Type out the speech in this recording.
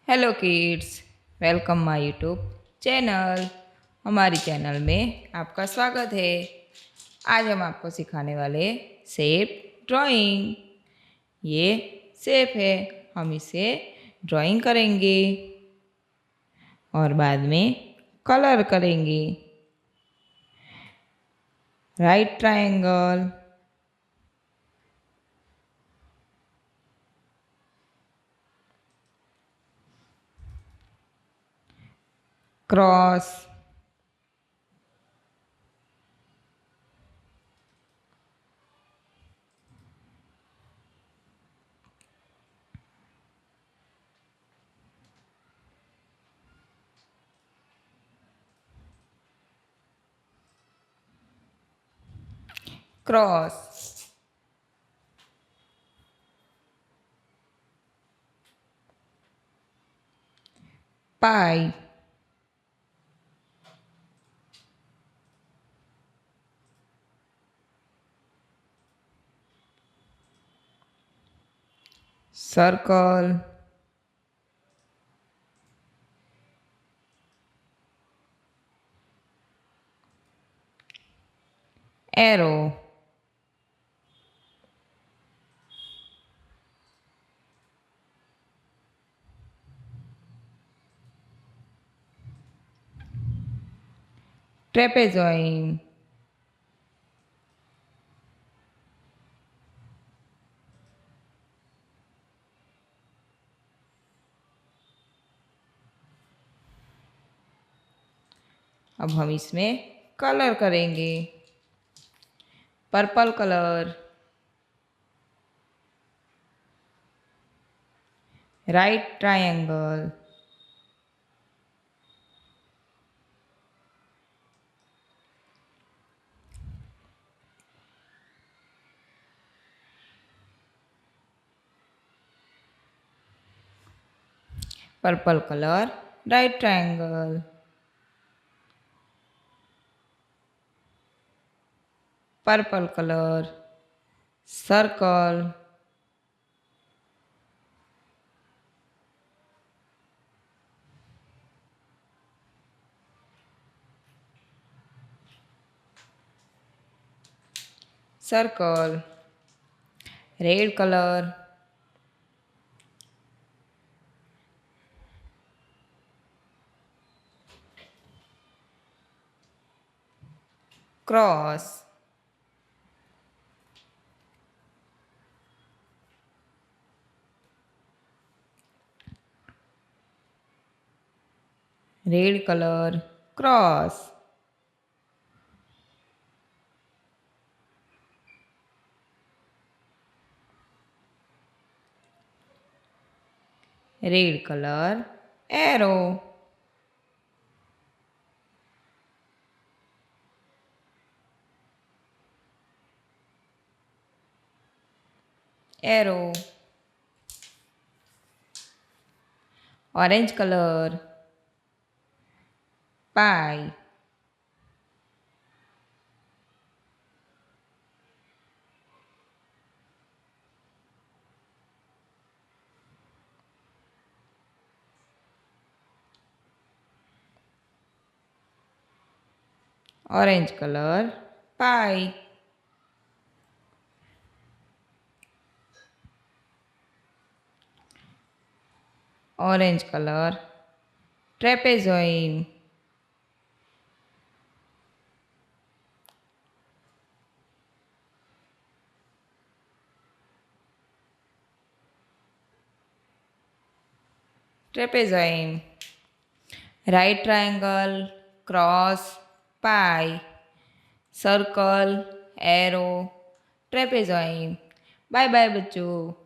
Hello kids, welcome my YouTube channel. हमारी channel में आपका स्वागत है। आज हम आपको सिखाने वाले शेप ड्राइंग। ये शेप है, हम इसे ड्राइंग करेंगे और बाद में कलर करेंगे। Right triangle, cross, cross, pie, circle, arrow, trapezoid, अब हम इसमें कलर करेंगे। Purple colour, right triangle, purple colour, right triangle, purple colour, circle, circle, red colour, cross, red colour, cross, red colour, arrow, arrow, orange colour, pie, orange colour, pie, orange colour, trapezoid, trapezoid, right triangle, cross, pie, circle, arrow, trapezoid. Bye bye बच्चों।